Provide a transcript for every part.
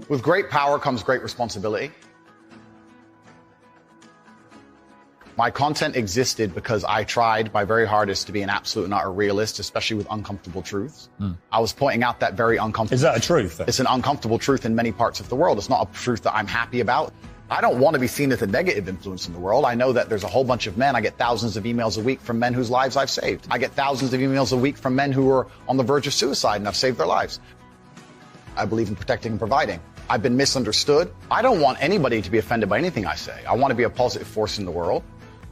With great power comes great responsibility. My content existed because I tried my very hardest to be an absolute and utter realist, especially with uncomfortable truths. I was pointing out that very uncomfortable. Is that a truth? It's an uncomfortable truth in many parts of the world. It's not a truth that I'm happy about. I don't want to be seen as a negative influence in the world. I know that there's a whole bunch of men. I get thousands of emails a week from men whose lives I've saved. I get thousands of emails a week from men who are on the verge of suicide and I've saved their lives. I believe in protecting and providing. I've been misunderstood. I don't want anybody to be offended by anything I say. I want to be a positive force in the world.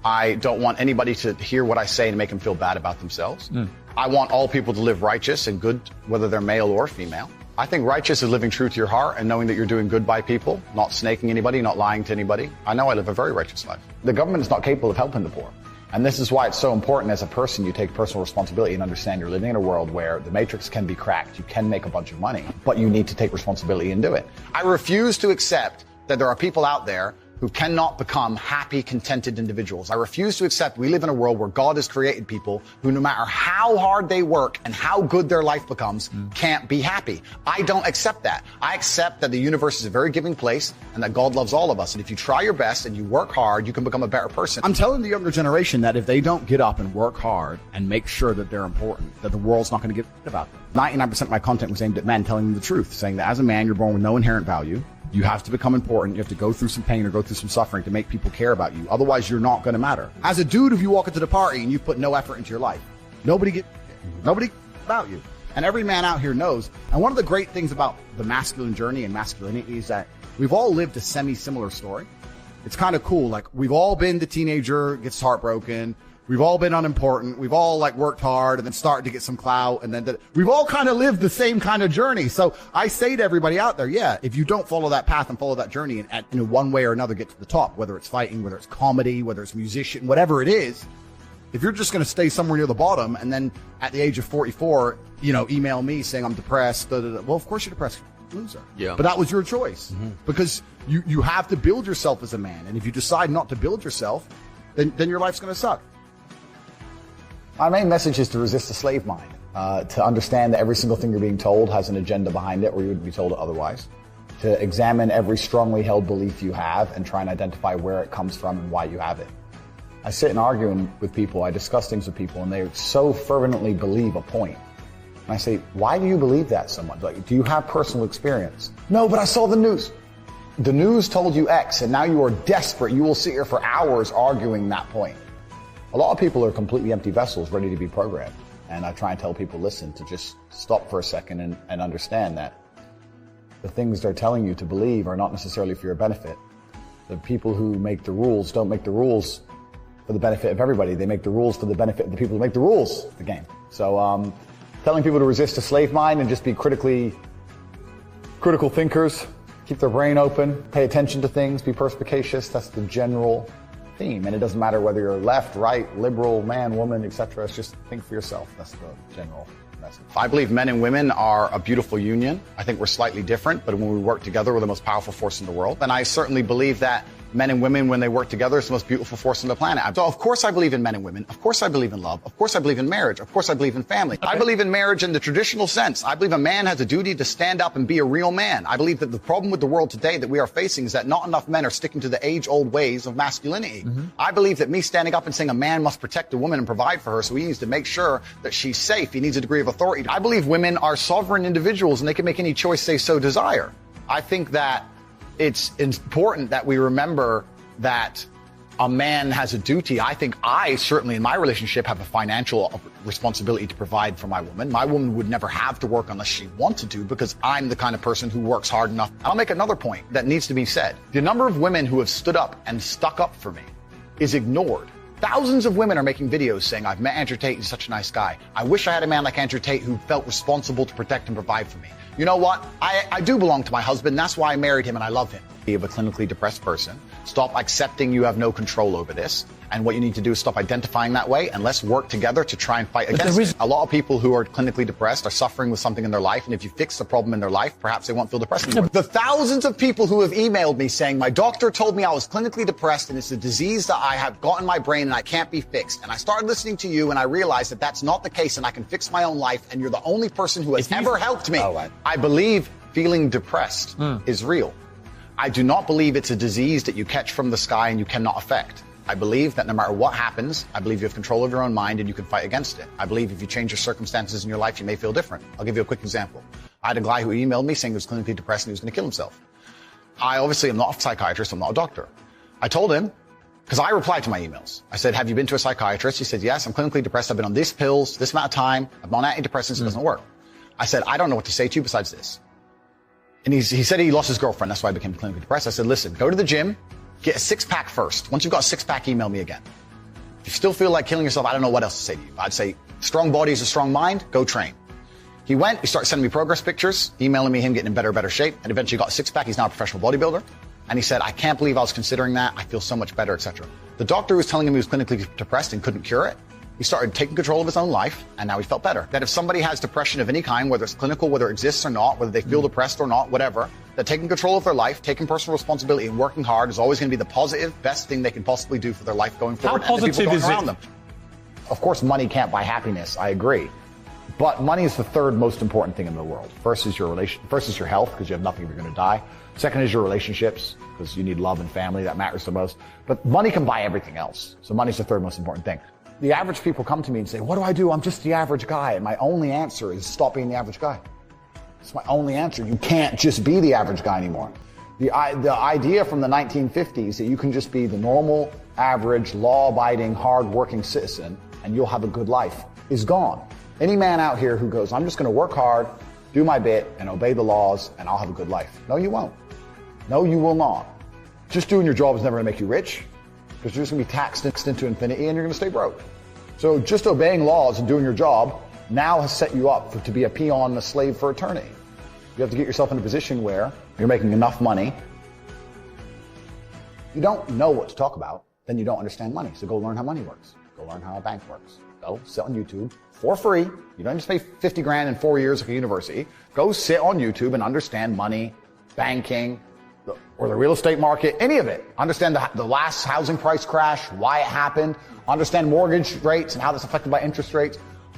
I don't want anybody to hear what I say and make them feel bad about themselves. I want all people to live righteous and good, whether they're male or female. I think righteous is living true to your heart and knowing that you're doing good by people, not snaking anybody, not lying to anybody. I know I live a very righteous life. The government is not capable of helping the poor. And this is why it's so important as a person you take personal responsibility and understand you're living in a world where the matrix can be cracked. You can make a bunch of money, but you need to take responsibility and do it. I refuse to accept that there are people out there who cannot become happy, contented individuals. I refuse to accept we live in a world where God has created people who, no matter how hard they work and how good their life becomes, can't be happy. I don't accept that. I accept that the universe is a very giving place and that God loves all of us. And if you try your best and you work hard, you can become a better person. I'm telling the younger generation that if they don't get up and work hard and make sure that they're important, that the world's not going to give about them. 99% of my content was aimed at men telling them the truth, saying that as a man, you're born with no inherent value. You have to become important. You have to go through some pain or go through some suffering to make people care about you. Otherwise, you're not going to matter. As a dude, if you walk into the party and you put no effort into your life, nobody about you. And every man out here knows. And one of the great things about the masculine journey and masculinity is that we've all lived a semi-similar story. It's kind of cool. Like, we've all been the teenager, gets heartbroken. We've all been unimportant. We've all worked hard and then started to get some clout. And then we've all kind of lived the same kind of journey. So I say to everybody out there, yeah, if you don't follow that path and follow that journey and in one way or another get to the top, whether it's fighting, whether it's comedy, whether it's musician, whatever it is, if you're just going to stay somewhere near the bottom and then at the age of 44, email me saying I'm depressed, well, of course you're depressed. Loser. Yeah. But that was your choice because you have to build yourself as a man. And if you decide not to build yourself, then your life's going to suck. My main message is to resist the slave mind, to understand that every single thing you're being told has an agenda behind it or you wouldn't be told it otherwise, to examine every strongly held belief you have and try and identify where it comes from and why you have it. I sit and argue with people, I discuss things with people, and they so fervently believe a point. And I say, why do you believe that so much? Like, do you have personal experience? No, but I saw the news. The news told you X, and now you are desperate. You will sit here for hours arguing that point. A lot of people are completely empty vessels ready to be programmed. And I try and tell people, listen, to just stop for a second and understand that the things they're telling you to believe are not necessarily for your benefit. The people who make the rules don't make the rules for the benefit of everybody. They make the rules for the benefit of the people who make the rules of the game. So telling people to resist a slave mind and just be critical thinkers, keep their brain open, pay attention to things, be perspicacious, that's the general theme. And it doesn't matter whether you're left, right, liberal, man, woman, etc. It's just think for yourself. That's the general message. I believe men and women are a beautiful union. I think we're slightly different, but when we work together, we're the most powerful force in the world. And I certainly believe that men and women, when they work together, it's the most beautiful force on the planet. So of course I believe in men and women. Of course I believe in love. Of course I believe in marriage. Of course I believe in family. Okay. I believe in marriage in the traditional sense. I believe a man has a duty to stand up and be a real man. I believe that the problem with the world today that we are facing is that not enough men are sticking to the age-old ways of masculinity. I believe that me standing up and saying a man must protect a woman and provide for her, so he needs to make sure that she's safe. He needs a degree of authority. I believe women are sovereign individuals and they can make any choice they so desire. I think that it's important that we remember that a man has a duty. I think I certainly in my relationship have a financial responsibility to provide for my woman. My woman would never have to work unless she wanted to because I'm the kind of person who works hard enough. I'll make another point that needs to be said. The number of women who have stood up and stuck up for me is ignored. Thousands of women are making videos saying, I've met Andrew Tate, he's such a nice guy. I wish I had a man like Andrew Tate who felt responsible to protect and provide for me. You know what? I do belong to my husband. That's why I married him and I love him. Be of a clinically depressed person. Stop accepting you have no control over this. And what you need to do is stop identifying that way and let's work together to try and fight against it. A lot of people who are clinically depressed are suffering with something in their life. And if you fix the problem in their life, perhaps they won't feel depressed anymore. The thousands of people who have emailed me saying, my doctor told me I was clinically depressed and it's a disease that I have got in my brain and I can't be fixed. And I started listening to you and I realized that that's not the case and I can fix my own life. And you're the only person who has ever helped me. I believe feeling depressed is real. I do not believe it's a disease that you catch from the sky and you cannot affect. I believe that no matter what happens, I believe you have control of your own mind and you can fight against it. I believe if you change your circumstances in your life, you may feel different. I'll give you a quick example. I had a guy who emailed me saying he was clinically depressed and he was going to kill himself. I obviously am not a psychiatrist, I'm not a doctor. I told him, because I replied to my emails. I said, have you been to a psychiatrist? He said, yes, I'm clinically depressed. I've been on these pills, this amount of time. I'm on antidepressants, it doesn't work. I said, I don't know what to say to you besides this. And he said he lost his girlfriend. That's why I became clinically depressed. I said, listen, go to the gym, get a six-pack first. Once you've got a six-pack, email me again. If you still feel like killing yourself, I don't know what else to say to you. I'd say, strong body is a strong mind, go train. He went, he started sending me progress pictures, emailing me him getting in better shape, and eventually got a six-pack. He's now a professional bodybuilder. And he said, I can't believe I was considering that. I feel so much better, etc. The doctor was telling him he was clinically depressed and couldn't cure it. He started taking control of his own life, and now he felt better. That if somebody has depression of any kind, whether it's clinical, whether it exists or not, whether they feel depressed or not, whatever, that taking control of their life, taking personal responsibility and working hard is always going to be the positive, best thing they can possibly do for their life going forward. How positive is it? Them. Of course, money can't buy happiness. I agree. But money is the third most important thing in the world. First is your health, because you have nothing if you're going to die. Second is your relationships, because you need love and family. That matters the most. But money can buy everything else. So money's the third most important thing. The average people come to me and say, what do I do? I'm just the average guy. And my only answer is stop being the average guy. It's my only answer. You can't just be the average guy anymore. The idea from the 1950s that you can just be the normal, average, law-abiding, hard-working citizen and you'll have a good life is gone. Any man out here who goes, I'm just going to work hard, do my bit, and obey the laws, and I'll have a good life. No, you won't. No, you will not. Just doing your job is never going to make you rich, because you're just going to be taxed into infinity and you're going to stay broke. So just obeying laws and doing your job now has set you up to be a peon, a slave for eternity. You have to get yourself in a position where you're making enough money. You don't know what to talk about, then you don't understand money. So go learn how money works. Go learn how a bank works. Go sit on YouTube for free. You don't just pay 50 grand in 4 years like a university. Go sit on YouTube and understand money, banking, or the real estate market, any of it. Understand the last housing price crash, why it happened. Understand mortgage rates and how that's affected by interest rates.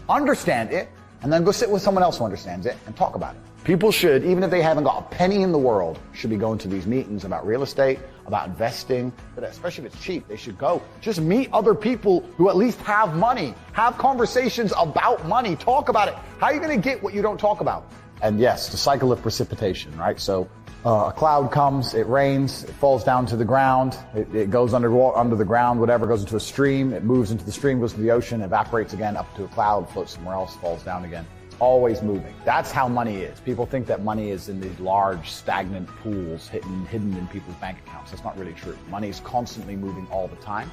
Understand it, and then go sit with someone else who understands it and talk about it. People should, even if they haven't got a penny in the world, should be going to these meetings about real estate, about investing, but especially if it's cheap, they should go. Just meet other people who at least have money. Have conversations about money. Talk about it. How are you going to get what you don't talk about? And yes, the cycle of precipitation, right? So a cloud comes, it rains, it falls down to the ground, it goes under the ground, whatever, goes into a stream, it moves into the stream, goes to the ocean, evaporates again up to a cloud, floats somewhere else, falls down again. Always moving. That's how money is. People think that money is in these large, stagnant pools hidden in people's bank accounts. That's not really true. Money is constantly moving all the time.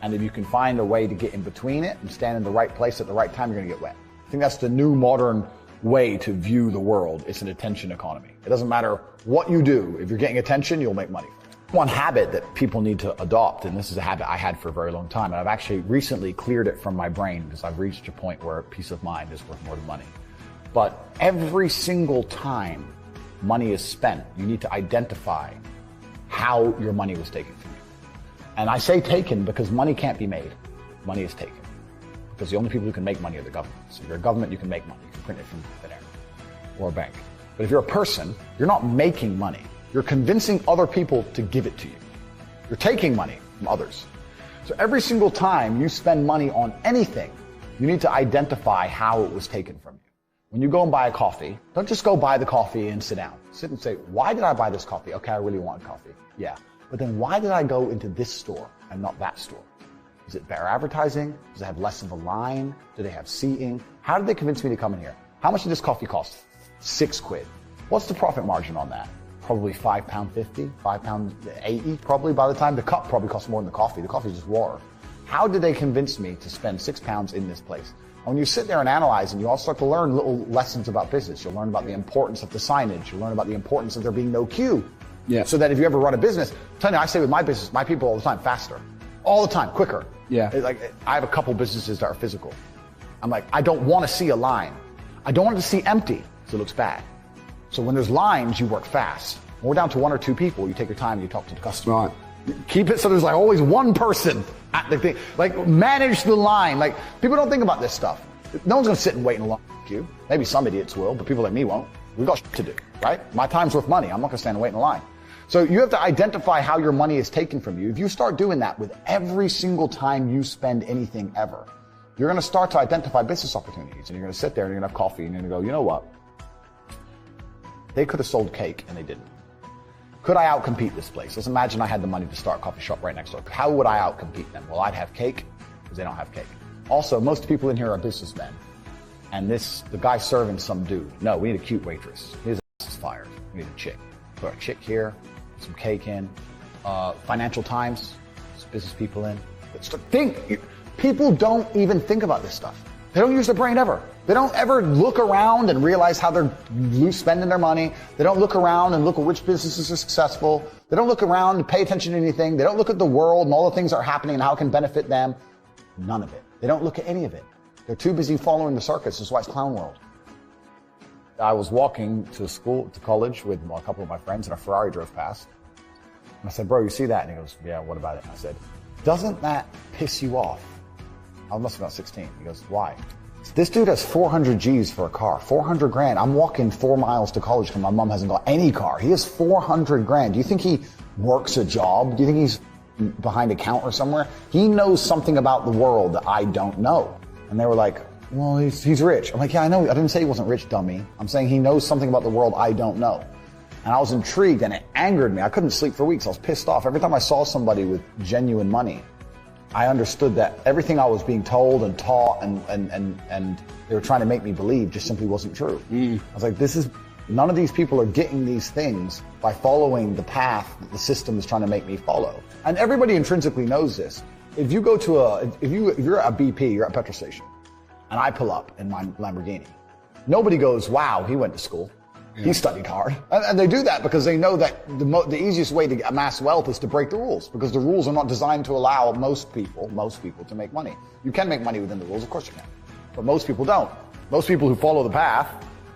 And if you can find a way to get in between it and stand in the right place at the right time, you're going to get wet. I think that's the new modern way to view the world. It's an attention economy. It doesn't matter what you do. If you're getting attention, you'll make money. One habit that people need to adopt, and this is a habit I had for a very long time, and I've actually recently cleared it from my brain because I've reached a point where peace of mind is worth more than money. But every single time money is spent, you need to identify how your money was taken from you. And I say taken because money can't be made. Money is taken. Because the only people who can make money are the government. So if you're a government, you can make money. You can print it from thin air or a bank. But if you're a person, you're not making money. You're convincing other people to give it to you. You're taking money from others. So every single time you spend money on anything, you need to identify how it was taken from you. When you go and buy a coffee, don't just go buy the coffee and sit down. Sit and say, why did I buy this coffee? Okay, I really wanted coffee. Yeah. But then why did I go into this store and not that store? Is it better advertising? Does it have less of a line? Do they have seating? How did they convince me to come in here? How much did this coffee cost? £6. What's the profit margin on that? Probably £5.50, £5.80 probably by the time. The cup probably costs more than the coffee. The coffee is just water. How did they convince me to spend £6 in this place? And when you sit there and analyze, and you all start to learn little lessons about business, you'll learn about the importance of the signage. You'll learn about the importance of there being no queue. Yeah. So that if you ever run a business, I'm telling you, I say with my business, my people all the time, faster. All the time, quicker. Yeah. Like I have a couple businesses that are physical. I'm like, I don't want to see a line. I don't want it to see empty, so it looks bad. So when there's lines, you work fast. When we're down to 1 or 2 people, you take your time and you talk to the customer. Right. Keep it so there's like always one person at the thing. Like manage the line. Like people don't think about this stuff. No one's going to sit and wait in a long queue. Maybe some idiots will, but people like me won't. We've got shit to do, right? My time's worth money. I'm not going to stand and wait in line. So you have to identify how your money is taken from you. If you start doing that with every single time you spend anything ever, you're going to start to identify business opportunities, and you're going to sit there and you're going to have coffee and you're going to go, you know what? They could have sold cake and they didn't. Could I outcompete this place? Let's imagine I had the money to start a coffee shop right next door. How would I outcompete them? Well, I'd have cake because they don't have cake. Also, most people in here are businessmen. And the guy serving some dude. No, we need a cute waitress. His ass is fired. We need a chick. Put a chick here, some cake in. Financial Times, some business people in. People don't even think about this stuff. They don't use their brain ever. They don't ever look around and realize how they're spending their money. They don't look around and look at which businesses are successful. They don't look around and pay attention to anything. They don't look at the world and all the things that are happening and how it can benefit them. None of it. They don't look at any of it. They're too busy following the circus. That's why it's clown world. I was walking to college with a couple of my friends, and a Ferrari drove past. And I said, bro, you see that? And he goes, yeah, what about it? And I said, doesn't that piss you off? I must have been about 16. He goes, why? This dude has 400 G's for a car, 400 grand. I'm walking 4 miles to college because my mom hasn't got any car. He has 400 grand. Do you think he works a job? Do you think he's behind a counter somewhere? He knows something about the world that I don't know. And they were like, well, he's rich. I'm like, yeah, I know. I didn't say he wasn't rich, dummy. I'm saying he knows something about the world I don't know. And I was intrigued, and it angered me. I couldn't sleep for weeks. I was pissed off. Every time I saw somebody with genuine money, I understood that everything I was being told and taught and they were trying to make me believe just simply wasn't true. I was like, none of these people are getting these things by following the path that the system is trying to make me follow. And everybody intrinsically knows this. If you go to if you're at a BP, you're at a petrol station, and I pull up in my Lamborghini, nobody goes, wow, he went to school. Yeah. He studied hard. And they do that because they know that the easiest way to amass wealth is to break the rules, because the rules are not designed to allow most people to make money. You can make money within the rules, of course you can. But most people don't. Most people who follow the path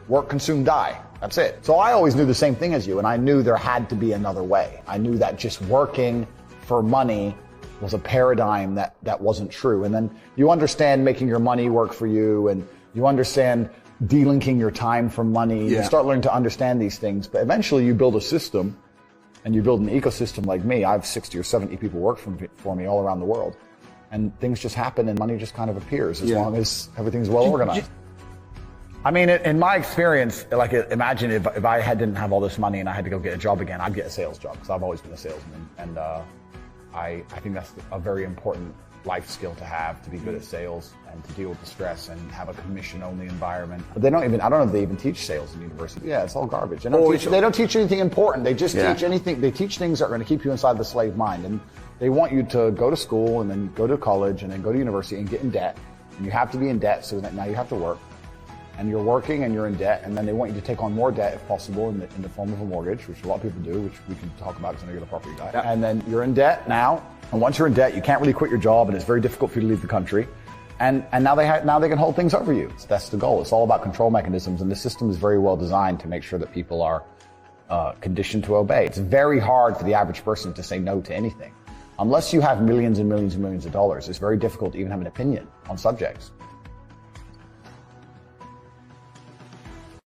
work, consume, die. That's it. So I always knew the same thing as you, and I knew there had to be another way. I knew that just working for money was a paradigm that wasn't true. And then you understand making your money work for you, and you understand delinking your time from money. Yeah. You start learning to understand these things, but eventually you build a system and you build an ecosystem like me. I have 60 or 70 people work for me all around the world, and things just happen and money just kind of appears as long as everything's well organized. I mean, in my experience, like, imagine if I didn't have all this money and I had to go get a job again, I'd get a sales job, because I've always been a salesman. And I think that's a very important life skill to have, to be good at sales and to deal with the stress and have a commission-only environment. But I don't know if they even teach sales in university. Yeah, it's all garbage. They don't teach anything important. They just teach anything. They teach things that are going to keep you inside the slave mind. And they want you to go to school and then go to college and then go to university and get in debt. And you have to be in debt, so that now you have to work. And you're working and you're in debt, and then they want you to take on more debt if possible in the form of a mortgage, which a lot of people do, which we can talk about because I know you're the property guy. Yeah. And then you're in debt now, and once you're in debt, you can't really quit your job, and it's very difficult for you to leave the country. And now they can hold things over you. So that's the goal. It's all about control mechanisms, and the system is very well designed to make sure that people are conditioned to obey. It's very hard for the average person to say no to anything. Unless you have millions and millions and millions of dollars, it's very difficult to even have an opinion on subjects.